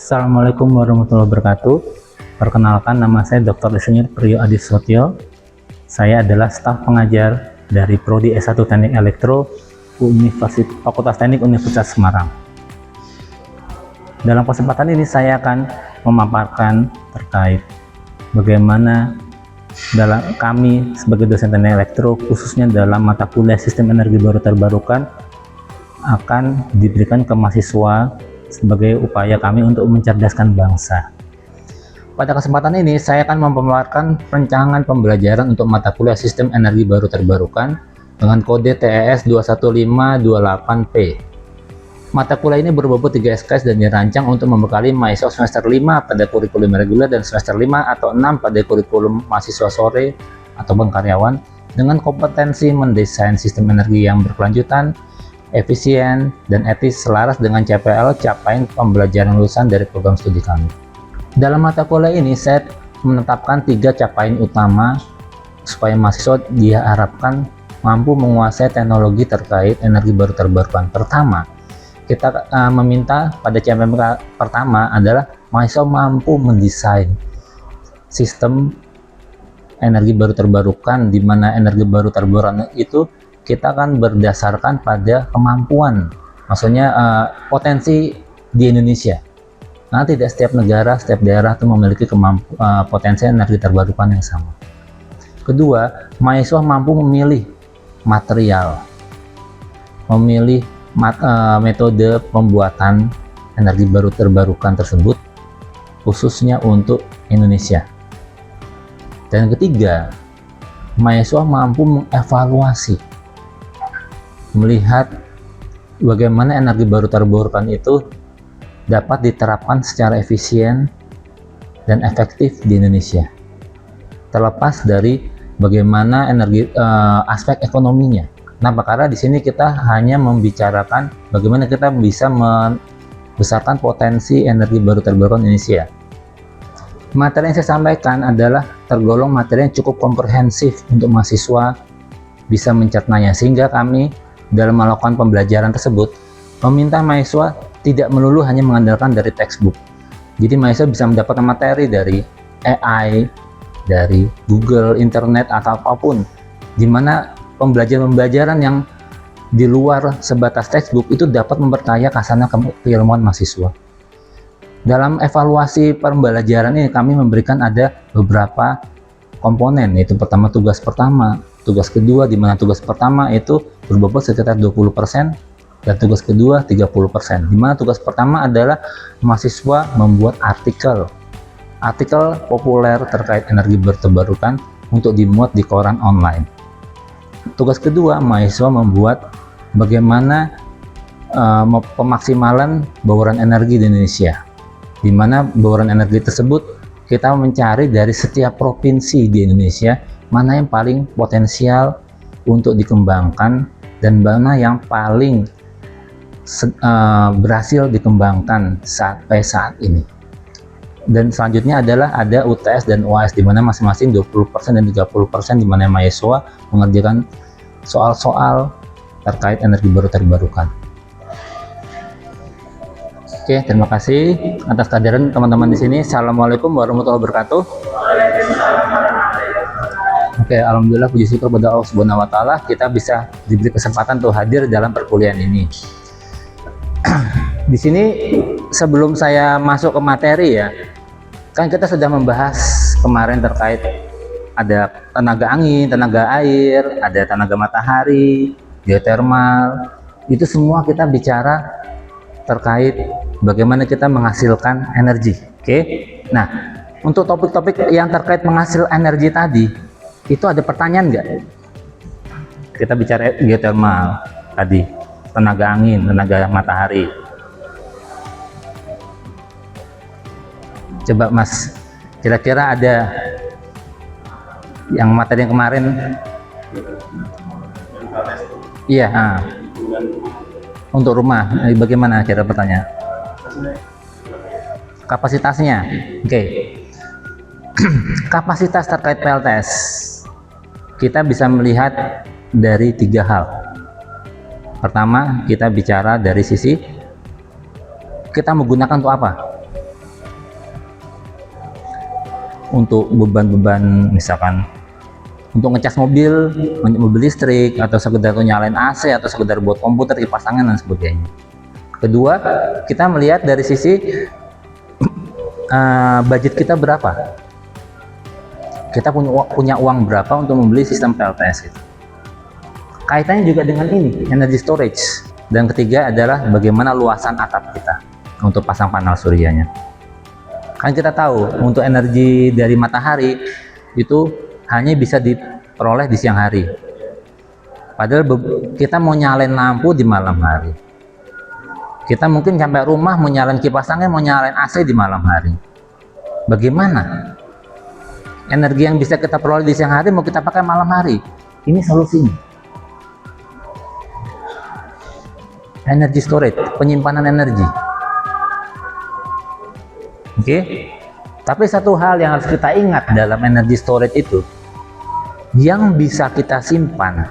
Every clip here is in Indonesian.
Assalamualaikum warahmatullahi wabarakatuh. Perkenalkan, nama saya Dr. Insinyur Priyo Adi Sotio. Saya adalah staf pengajar dari Prodi S1 Teknik Elektro Fakultas Teknik Universitas Semarang. Dalam kesempatan ini saya akan memaparkan terkait bagaimana dalam kami sebagai dosen teknik elektro, khususnya dalam mata kuliah sistem energi baru terbarukan, akan diberikan ke mahasiswa sebagai upaya kami untuk mencerdaskan bangsa. Pada kesempatan ini saya akan memaparkan rancangan pembelajaran untuk mata kuliah sistem energi baru terbarukan dengan kode TES 21528P. Mata kuliah ini berbobot 3 SKS dan dirancang untuk membekali mahasiswa semester 5 pada kurikulum reguler dan semester 5 atau 6 pada kurikulum mahasiswa sore ataupun karyawan dengan kompetensi mendesain sistem energi yang berkelanjutan, efisien, dan etis selaras dengan CPL capaian pembelajaran lulusan dari program studi kami. Dalam mata kuliah ini saya menetapkan 3 capaian utama supaya mahasiswa diharapkan mampu menguasai teknologi terkait energi baru terbarukan. Pertama, kita meminta pada capaian pertama adalah mahasiswa mampu mendesain sistem energi baru terbarukan, di mana energi baru terbarukan itu kita kan berdasarkan pada kemampuan, maksudnya potensi di Indonesia. Nah, tidak setiap negara, setiap daerah itu memiliki potensi energi terbarukan yang sama. Kedua, mahasiswa mampu memilih material, memilih metode pembuatan energi baru terbarukan tersebut, khususnya untuk Indonesia. Dan ketiga, mahasiswa mampu mengevaluasi, melihat bagaimana energi baru terbarukan itu dapat diterapkan secara efisien dan efektif di Indonesia, terlepas dari bagaimana aspek ekonominya. Kenapa? Karena di sini kita hanya membicarakan bagaimana kita bisa membesarkan potensi energi baru terbarukan Indonesia. Materi yang saya sampaikan adalah tergolong materi yang cukup komprehensif untuk mahasiswa bisa mencernanya, sehingga kami dalam melakukan pembelajaran tersebut meminta mahasiswa tidak melulu hanya mengandalkan dari textbook. Jadi mahasiswa bisa mendapatkan materi dari AI, dari Google, internet, atau apapun, di mana pembelajaran yang di luar sebatas textbook itu dapat memperkaya kasana keilmuan mahasiswa. Dalam evaluasi pembelajaran ini kami memberikan ada beberapa komponen, yaitu pertama tugas pertama, tugas kedua, di mana tugas pertama itu berbobot sekitar 20% dan tugas kedua 30%. Di mana tugas pertama adalah mahasiswa membuat artikel populer terkait energi baru terbarukan untuk dimuat di koran online. Tugas kedua, mahasiswa membuat bagaimana pemaksimalan bauran energi di Indonesia, di mana bauran energi tersebut kita mencari dari setiap provinsi di Indonesia mana yang paling potensial untuk dikembangkan dan mana yang paling berhasil dikembangkan sampai saat ini. Dan selanjutnya adalah ada UTS dan UAS, di mana masing-masing 20% dan 30%, di mana mahasiswa mengerjakan soal-soal terkait energi baru terbarukan. Oke, terima kasih atas kehadiran teman-teman di sini. Assalamualaikum warahmatullahi wabarakatuh. Oke, alhamdulillah, puji syukur pada Allah Subhanahu wa taala kita bisa diberi kesempatan untuk hadir dalam perkuliahan ini. Di sini sebelum saya masuk ke materi ya, kan kita sudah membahas kemarin terkait ada tenaga angin, tenaga air, ada tenaga matahari, geotermal. Itu semua kita bicara terkait bagaimana kita menghasilkan energi. Oke. Nah, untuk topik-topik yang terkait menghasil energi tadi, itu ada pertanyaan nggak? Kita bicara geotermal tadi, tenaga angin, tenaga matahari. Coba Mas, kira-kira ada yang materi yang kemarin? Iya. Untuk rumah, bagaimana kira pertanyaan? Kapasitasnya, oke. Kapasitas terkait PLTS kita bisa melihat dari 3 hal. Pertama, kita bicara dari sisi kita menggunakan untuk apa? untuk beban-beban misalkan untuk ngecas mobil listrik, atau sekedar nyalain AC, atau sekedar buat komputer, kipas angin dan sebagainya. Kedua, kita melihat dari sisi budget kita berapa, kita punya uang berapa untuk membeli sistem PLTS itu. Kaitannya juga dengan ini, energy storage. Dan ketiga adalah bagaimana luasan atap kita untuk pasang panel suryanya. Kan kita tahu untuk energi dari matahari itu hanya bisa diperoleh di siang hari, padahal kita mau nyalain lampu di malam hari, kita mungkin sampai rumah mau nyalain kipas angin, mau nyalain AC di malam hari. Bagaimana energi yang bisa kita peroleh di siang hari mau kita pakai malam hari? Ini solusinya, energy storage, penyimpanan energi. Oke. Tapi satu hal yang harus kita ingat dalam energy storage itu, yang bisa kita simpan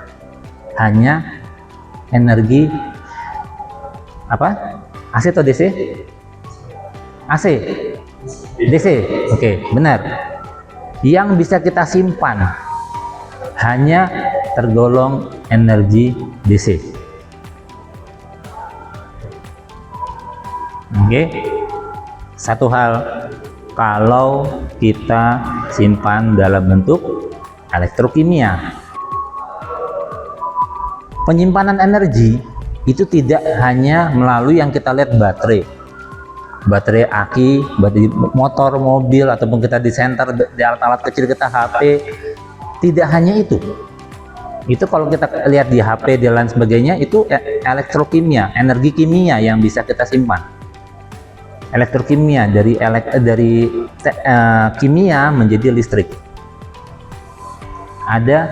hanya energi apa? AC atau DC? AC. DC. Oke, benar. Yang bisa kita simpan hanya tergolong energi DC. Oke. Satu hal, kalau kita simpan dalam bentuk elektrokimia, penyimpanan energi itu tidak hanya melalui yang kita lihat baterai aki, baterai motor, mobil, ataupun kita di center, di alat-alat kecil kita, HP. Tidak hanya itu. Itu kalau kita lihat di HP dan lain sebagainya, itu elektrokimia, energi kimia yang bisa kita simpan. Elektrokimia dari kimia menjadi listrik. Ada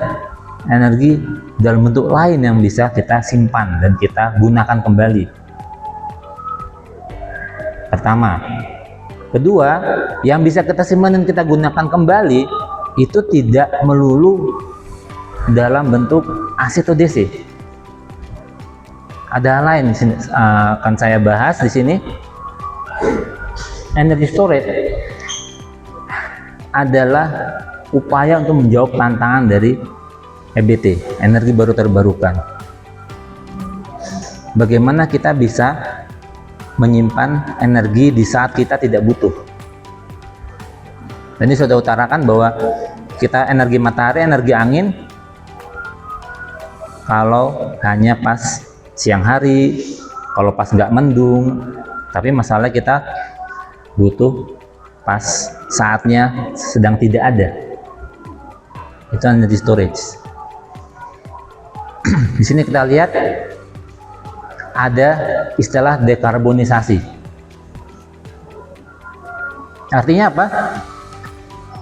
energi dalam bentuk lain yang bisa kita simpan dan kita gunakan kembali. Pertama. Kedua, yang bisa kita simpan dan kita gunakan kembali itu tidak melulu dalam bentuk AC atau DC. Ada hal lain akan saya bahas di sini. Energy storage adalah upaya untuk menjawab tantangan dari EBT, energi baru terbarukan. Bagaimana kita bisa menyimpan energi di saat kita tidak butuh. Dan ini sudah utarakan bahwa kita energi matahari, energi angin, kalau hanya pas siang hari, kalau pas nggak mendung. Tapi masalah kita butuh pas saatnya sedang tidak ada. Itu energy storage. Di sini kita lihat ada istilah dekarbonisasi. Artinya apa?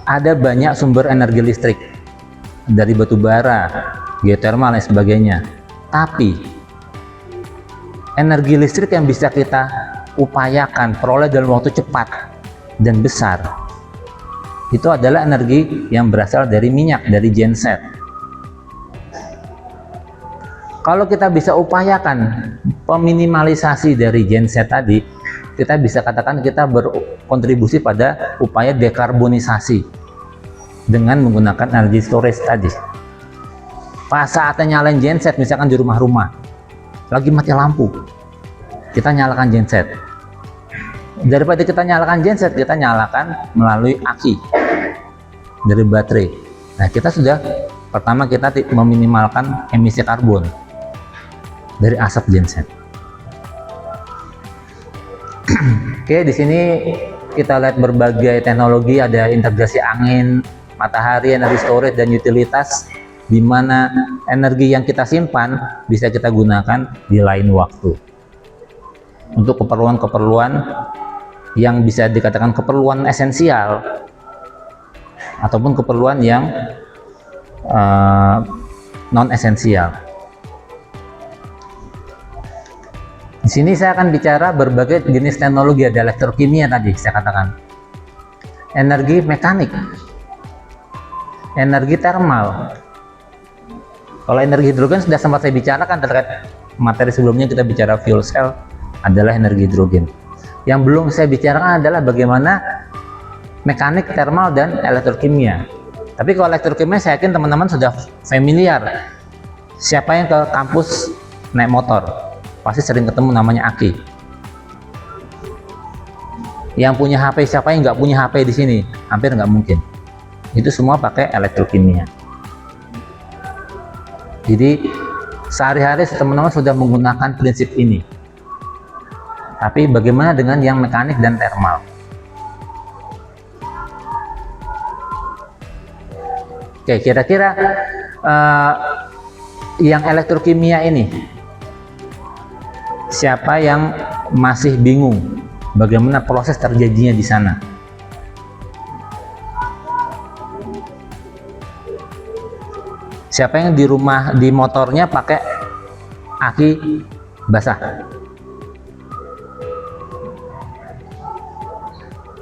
Ada banyak sumber energi listrik dari batu bara, geotermal dan sebagainya. Tapi energi listrik yang bisa kita upayakan peroleh dalam waktu cepat dan besar itu adalah energi yang berasal dari minyak, dari genset. Kalau kita bisa upayakan peminimalisasi dari genset tadi, kita bisa katakan kita berkontribusi pada upaya dekarbonisasi dengan menggunakan energi storage tadi. Pas saatnya nyalain genset, misalkan di rumah-rumah lagi mati lampu, kita nyalakan genset. Daripada kita nyalakan genset, kita nyalakan melalui aki dari baterai. Nah, kita sudah pertama kita meminimalkan emisi karbon dari asap genset. Oke, di sini kita lihat berbagai teknologi, ada integrasi angin, matahari, energi storage, dan utilitas, di mana energi yang kita simpan bisa kita gunakan di lain waktu untuk keperluan-keperluan yang bisa dikatakan keperluan esensial ataupun keperluan yang non esensial. Di sini saya akan bicara berbagai jenis teknologi, ada elektrokimia tadi saya katakan, energi mekanik, energi thermal. Kalau energi hidrogen sudah sempat saya bicarakan terkait materi sebelumnya, kita bicara fuel cell adalah energi hidrogen. Yang belum saya bicarakan adalah bagaimana mekanik, termal, dan elektrokimia. Tapi kalau elektrokimia saya yakin teman-teman sudah familiar. Siapa yang ke kampus naik motor pasti sering ketemu namanya aki. Yang punya HP, siapa yang nggak punya HP di sini? Hampir nggak mungkin. Itu semua pakai elektrokimia. Jadi sehari-hari teman-teman sudah menggunakan prinsip ini. Tapi bagaimana dengan yang mekanik dan termal? Oke, kira-kira yang elektrokimia ini, siapa yang masih bingung bagaimana proses terjadinya di sana? Siapa yang di rumah, di motornya pakai aki basah?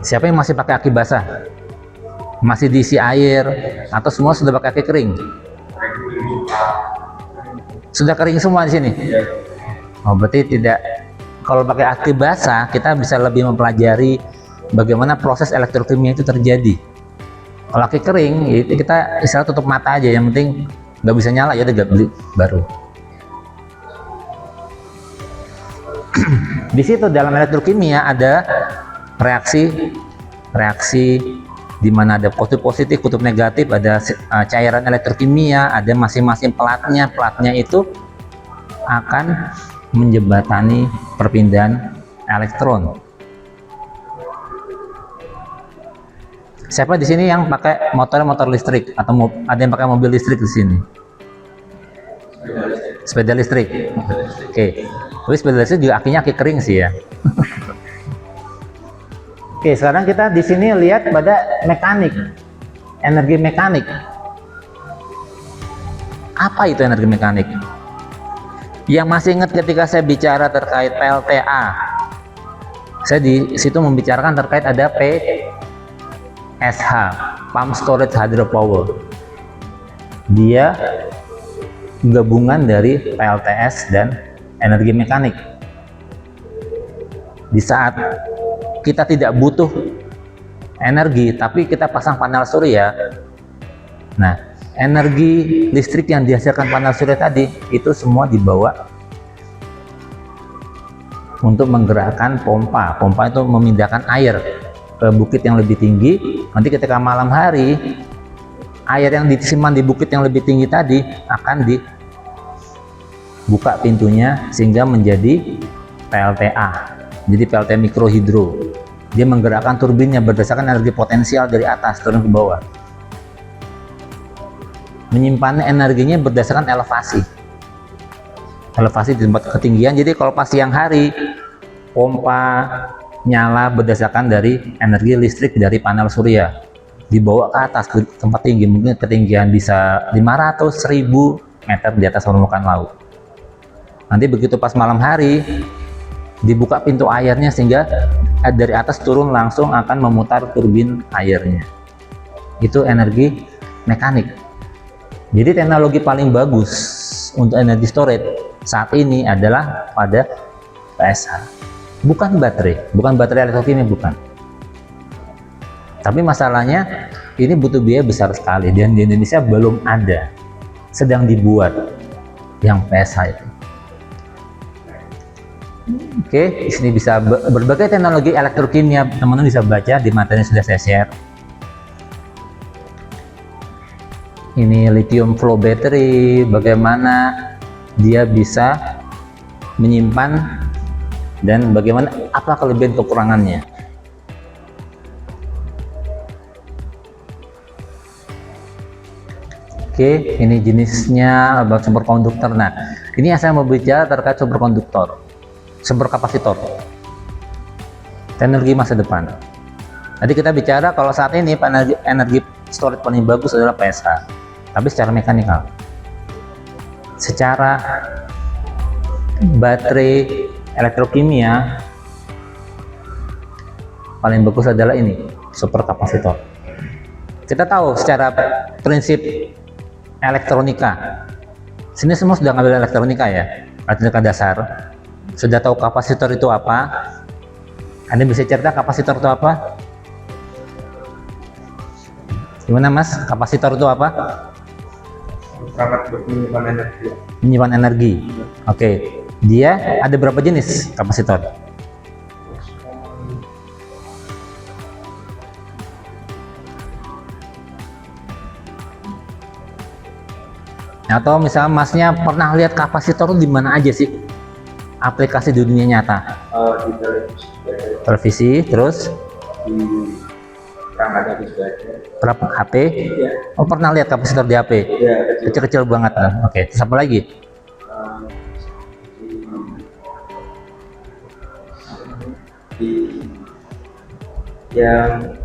Siapa yang masih pakai aki basah? Masih diisi air atau semua sudah pakai aki kering? Sudah kering semua di sini. Oh, berarti tidak. Kalau pakai aki basah, kita bisa lebih mempelajari bagaimana proses elektrokimia itu terjadi. Kalau aki kering, kita istilah tutup mata aja. Yang penting nggak bisa nyala, ya udah beli baru. Di situ dalam elektrokimia ada reaksi di mana ada kutub positif, kutub negatif, ada cairan elektrokimia, ada masing-masing platnya. Platnya itu akan menjembatani perpindahan elektron. Siapa di sini yang pakai motor listrik atau ada yang pakai mobil listrik di sini? Sepeda listrik. Oke. Tapi sepeda listrik juga akinya aki kering sih ya. Oke, sekarang kita di sini lihat pada mekanik, energi mekanik. Apa itu energi mekanik? Yang masih ingat ketika saya bicara terkait PLTA, saya di situ membicarakan terkait ada PSH, Pump Storage Hydropower. Dia gabungan dari PLTS dan energi mekanik. Di saat kita tidak butuh energi, tapi kita pasang panel surya. Nah, energi listrik yang dihasilkan panel surya tadi itu semua dibawa untuk menggerakkan pompa. Pompa itu memindahkan air ke bukit yang lebih tinggi. Nanti ketika malam hari, air yang disimpan di bukit yang lebih tinggi tadi akan dibuka pintunya sehingga menjadi PLTA. Jadi PLTA mikrohidro. Dia menggerakkan turbinnya berdasarkan energi potensial dari atas turun ke bawah. Menyimpan energinya berdasarkan elevasi. Elevasi di tempat ketinggian. Jadi kalau pas siang hari, pompa nyala berdasarkan dari energi listrik dari panel surya. Dibawa ke atas ke tempat tinggi, mungkin ketinggian bisa 500, 1000 meter di atas permukaan laut. Nanti begitu pas malam hari, dibuka pintu airnya sehingga dari atas turun langsung akan memutar turbin airnya. Itu energi mekanik. Jadi teknologi paling bagus untuk energi storage saat ini adalah pada PSH. Bukan baterai elektrokimia, bukan. Tapi masalahnya ini butuh biaya besar sekali dan di Indonesia belum ada. Sedang dibuat yang PSH itu. Oke, di sini bisa berbagai teknologi elektrokimia, teman-teman bisa baca di materi yang sudah saya share. Ini lithium flow battery, bagaimana dia bisa menyimpan dan bagaimana apa kelebihan kekurangannya. Oke, ini jenisnya superkonduktor. Nah, ini yang saya mau bicara terkait superkonduktor. Superkapasitor, teknologi masa depan. Tadi kita bicara kalau saat ini energi storage paling bagus adalah PSH, tapi secara mekanikal. Secara baterai elektrokimia paling bagus adalah ini, superkapasitor. Kita tahu secara prinsip elektronika, sini semua sudah ngambil elektronika ya, elektronika dasar. Sudah tahu kapasitor itu apa? Anda bisa cerita kapasitor itu apa? Gimana Mas? Kapasitor itu apa? Perangkat buat menyimpan energi. Menyimpan energi. Oke. Dia ada berapa jenis kapasitor? Atau misalnya Masnya pernah lihat kapasitor di mana aja sih? Aplikasi di dunia nyata? Di Televisi, terus di perangkat HP juga ada. berapa HP? Ya. Oh, pernah lihat kapasitor di HP? Ya, Kecil-kecil banget kan? Oke, terus apa lagi? Di yang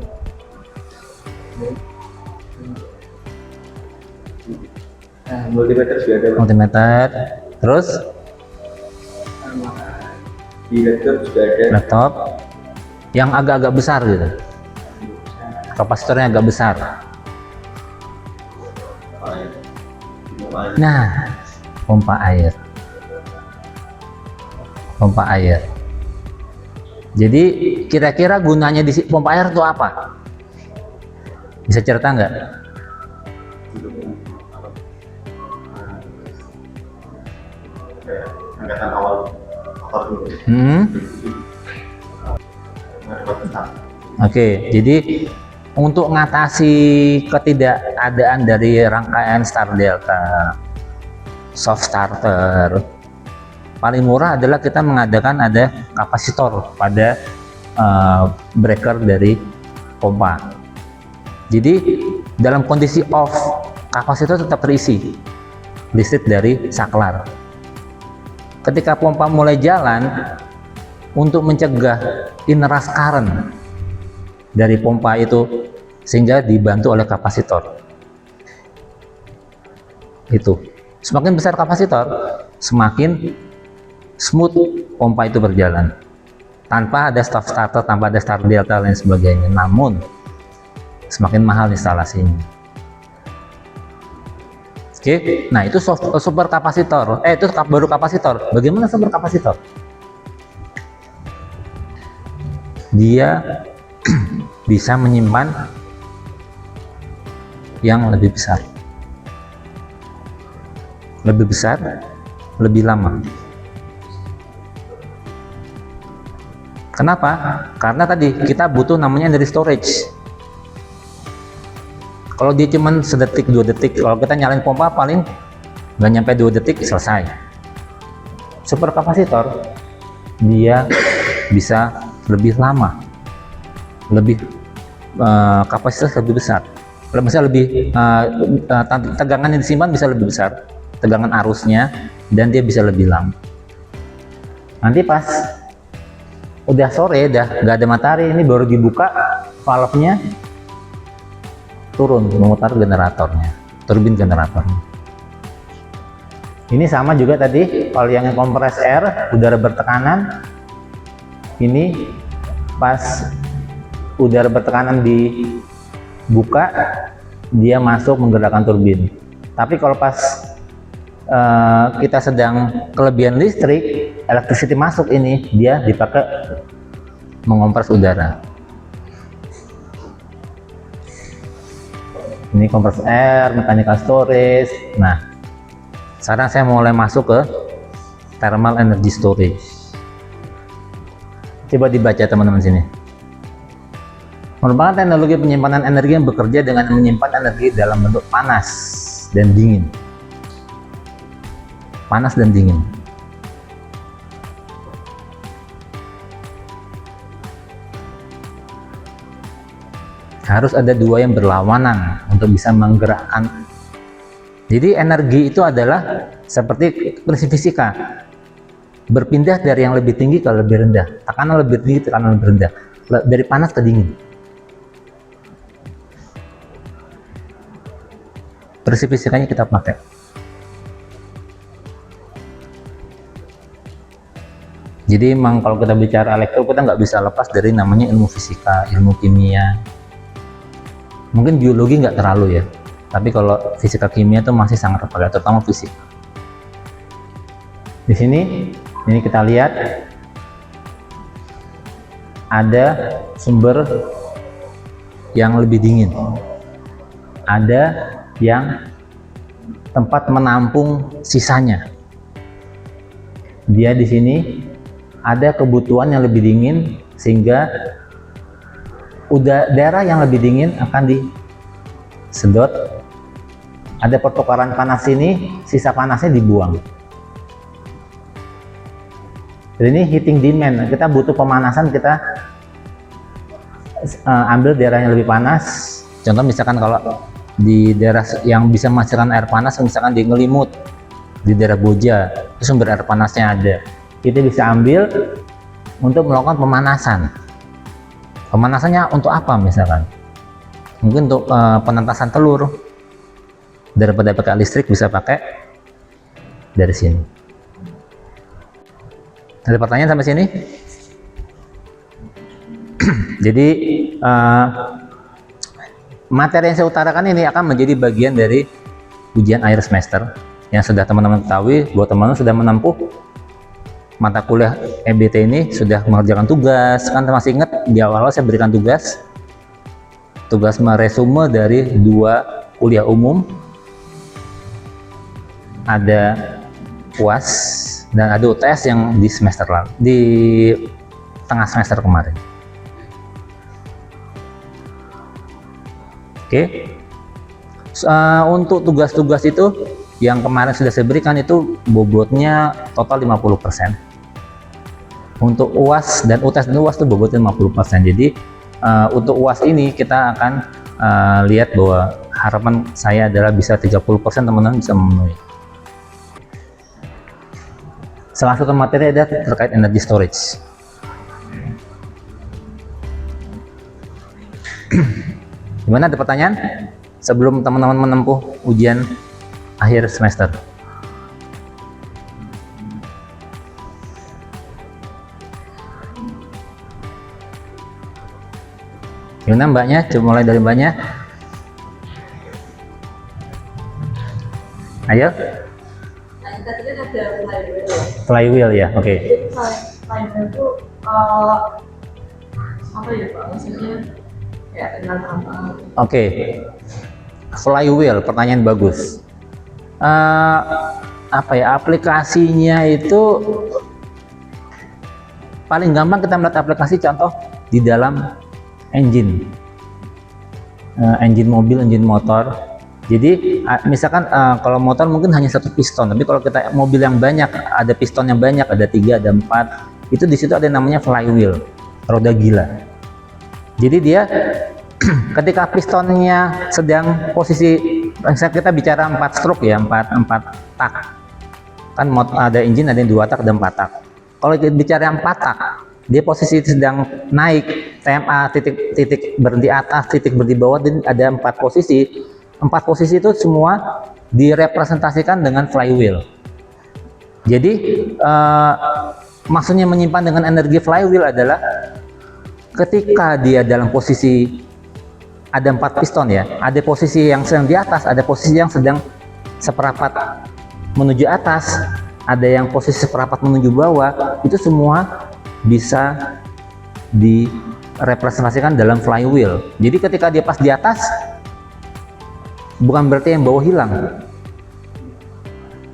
multimeter juga ada. Multimeter, terus Di laptop juga ada. laptop yang agak-agak besar gitu. Kapasitornya agak besar. Nah, pompa air. Pompa air. Jadi kira-kira gunanya di pompa air itu apa? Bisa cerita nggak? Angkatan awal motor dulu. Oke, jadi untuk mengatasi ketidakadaan dari rangkaian Star Delta soft starter, paling murah adalah kita mengadakan ada kapasitor pada breaker dari pompa. Jadi dalam kondisi off, kapasitor tetap terisi listrik dari saklar. Ketika pompa mulai jalan, untuk mencegah inrush current dari pompa itu, sehingga dibantu oleh kapasitor. Itu semakin besar kapasitor, semakin smooth pompa itu berjalan tanpa ada stop starter, tanpa ada Star Delta dan sebagainya. Namun semakin mahal instalasinya. Oke, nah itu super kapasitor. Itu baru kapasitor. Bagaimana super kapasitor? Dia bisa menyimpan yang lebih besar, lebih lama. Kenapa? Karena tadi kita butuh namanya dari storage. Kalau dia cuman sedetik 2 detik, kalau kita nyalain pompa paling nggak nyampe 2 detik selesai. Super kapasitor dia bisa lebih lama, lebih kapasitas lebih besar, misalnya lebih tegangan yang disimpan bisa lebih besar, tegangan arusnya, dan dia bisa lebih lama. Nanti pas udah sore, dah nggak ada matahari, ini baru dibuka valve-nya, turun memutar generatornya, turbin generatornya. Ini sama juga tadi kalau yang kompres air, udara bertekanan, ini pas udara bertekanan dibuka, dia masuk menggerakkan turbin. Tapi kalau pas kita sedang kelebihan listrik, electricity masuk, ini dia dipakai mengompres udara. Ini kompres air, mechanical storage. Nah, sekarang saya mulai masuk ke thermal energy storage. Coba dibaca teman-teman sini. Merupakan teknologi penyimpanan energi yang bekerja dengan menyimpan energi dalam bentuk panas dan dingin. Panas dan dingin. Harus ada dua yang berlawanan untuk bisa menggerakkan. Jadi energi itu adalah seperti prinsip fisika, berpindah dari yang lebih tinggi ke lebih rendah, tekanan lebih tinggi, tekanan lebih rendah, dari panas ke dingin. Prinsip fisikanya kita pakai. Jadi memang kalau kita bicara elektro, kita nggak bisa lepas dari namanya ilmu fisika, ilmu kimia. Mungkin biologi nggak terlalu ya, tapi kalau fisika kimia itu masih sangat terpakai, terutama fisik. Di sini ini kita lihat ada sumber yang lebih dingin. ada yang tempat menampung sisanya. Dia di sini ada kebutuhan yang lebih dingin, sehingga daerah yang lebih dingin akan disedot. Ada pertukaran panas ini, sisa panasnya dibuang. Jadi ini heating demand, kita butuh pemanasan, kita ambil daerah yang lebih panas. Contoh misalkan kalau di daerah yang bisa menghasilkan air panas, misalkan di Ngelimut, di daerah Boja, itu sumber air panasnya ada, kita bisa ambil untuk melakukan pemanasan. Pemanasannya untuk apa? Misalkan mungkin untuk penentasan telur, daripada pakai listrik bisa pakai dari sini. Ada pertanyaan sampai sini? Jadi materi yang saya utarakan ini akan menjadi bagian dari ujian akhir semester yang sudah teman-teman ketahui bahwa teman-teman sudah menempuh mata kuliah EBT ini, sudah mengerjakan tugas. Kan masih ingat di awal saya berikan tugas meresume dari 2 kuliah umum, ada UAS dan ada UTS yang di semester lalu, di tengah semester kemarin. Oke. Untuk tugas-tugas itu yang kemarin sudah saya berikan itu bobotnya total 50%. Untuk UAS dan UTS dan UAS itu bobotnya 50%. Jadi untuk UAS ini kita akan lihat bahwa harapan saya adalah bisa 30% teman-teman bisa memenuhi. Salah satu materi ada terkait energy storage. Gimana, ada pertanyaan sebelum teman-teman menempuh ujian akhir semester? Gimana mbaknya? Coba mulai dari mbaknya. Ayo. Tadi kan ada flywheel. Flywheel ya, oke. Jadi flywheel itu apa ya Pak? Maksudnya kayak dengan apa? Oke. Flywheel, pertanyaan bagus. Apa ya, aplikasinya itu paling gampang kita melihat aplikasi contoh di dalam engine mobil, engine motor. Jadi misalkan kalau motor mungkin hanya 1 piston, tapi kalau kita mobil yang banyak, ada piston yang banyak, ada 3, ada 4, itu di situ ada namanya flywheel, roda gila. Jadi dia ketika pistonnya sedang posisi, kita bicara 4 stroke ya, 4 tak. Kan ada engine, ada yang 2 tak, ada 4 tak. Kalau kita bicara 4 tak, dia posisi sedang naik, TMA, titik berhenti atas, titik berhenti bawah, dan ada 4 posisi. 4 posisi itu semua direpresentasikan dengan flywheel. Jadi maksudnya menyimpan dengan energi flywheel adalah ketika dia dalam posisi, ada 4 piston ya, ada posisi yang sedang di atas, ada posisi yang sedang seperapat menuju atas, ada yang posisi seperapat menuju bawah, itu semua bisa direpresentasikan dalam flywheel. Jadi ketika dia pas di atas, bukan berarti yang bawah hilang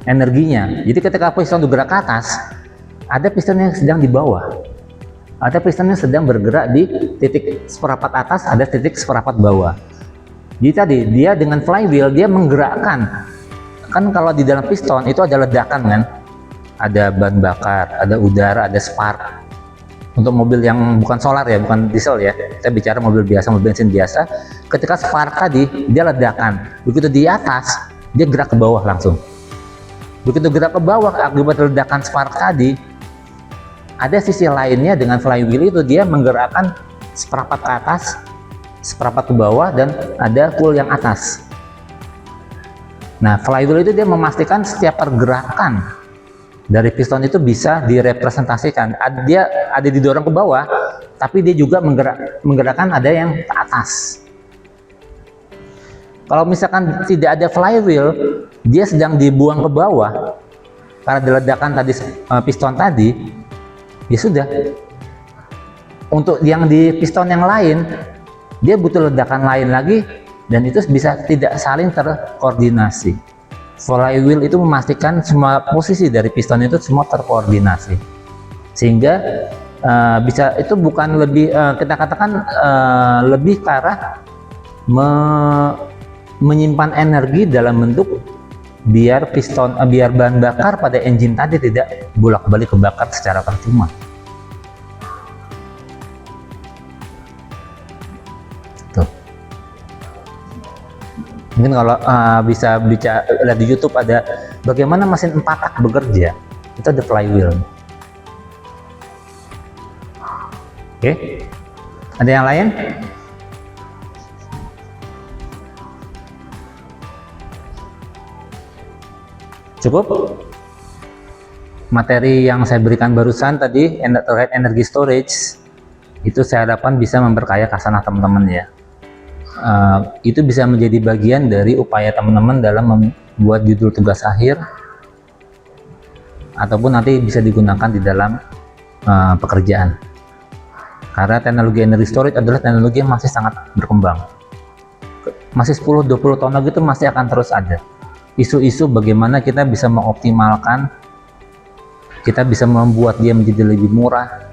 energinya. Jadi ketika piston bergerak ke atas, ada piston yang sedang di bawah, ada piston yang sedang bergerak di titik seperapat atas, ada titik seperapat bawah. Jadi tadi dia dengan flywheel dia menggerakkan, kan kalau di dalam piston itu ada ledakan kan, ada bahan bakar, ada udara, ada spark. Untuk mobil yang bukan solar ya, bukan diesel ya, kita bicara mobil biasa, mobil bensin biasa, ketika spark tadi dia ledakan, begitu di atas dia gerak ke bawah langsung. Begitu gerak ke bawah akibat ledakan spark tadi, ada sisi lainnya dengan flywheel itu dia menggerakkan seperapat ke atas, seperapat ke bawah, dan ada full yang atas. Nah, flywheel itu dia memastikan setiap pergerakan dari piston itu bisa direpresentasikan. Dia ada didorong ke bawah, tapi dia juga menggerakkan ada yang ke atas. Kalau misalkan tidak ada flywheel, dia sedang dibuang ke bawah karena diledakan tadi piston tadi, ya sudah. Untuk yang di piston yang lain, dia butuh ledakan lain lagi, dan itu bisa tidak saling terkoordinasi. Flywheel itu memastikan semua posisi dari piston itu semua terkoordinasi, sehingga bisa itu bukan lebih kita katakan lebih ke arah menyimpan energi dalam bentuk biar biar bahan bakar pada engine tadi tidak bolak-balik kebakar secara percuma. Tuh. Mungkin kalau bisa lihat di YouTube ada bagaimana mesin 4 tak bekerja, itu ada flywheel. Oke, ada yang lain? Cukup? Materi yang saya berikan barusan tadi terkait energi storage itu saya harapkan bisa memperkaya khasanah teman-teman ya. Itu bisa menjadi bagian dari upaya teman-teman dalam membuat judul tugas akhir ataupun nanti bisa digunakan di dalam pekerjaan. Karena teknologi energi storage adalah teknologi yang masih sangat berkembang. Masih 10-20 tahun lagi itu masih akan terus ada. Isu-isu bagaimana kita bisa mengoptimalkan, kita bisa membuat dia menjadi lebih murah,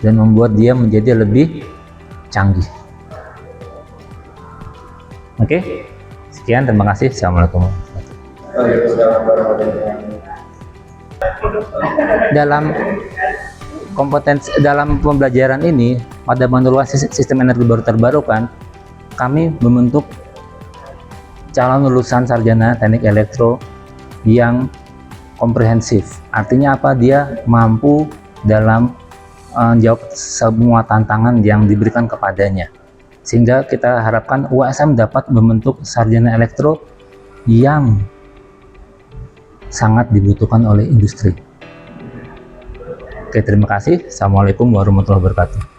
dan membuat dia menjadi lebih canggih. Oke, sekian, terima kasih. Assalamualaikum. Dalam kompetensi dalam pembelajaran ini pada manual sistem energi baru terbarukan, kami membentuk calon lulusan sarjana teknik elektro yang komprehensif. Artinya apa? Dia mampu dalam jawab semua tantangan yang diberikan kepadanya, sehingga kita harapkan UASM dapat membentuk sarjana elektro yang sangat dibutuhkan oleh industri. Oke, terima kasih. Assalamualaikum warahmatullahi wabarakatuh.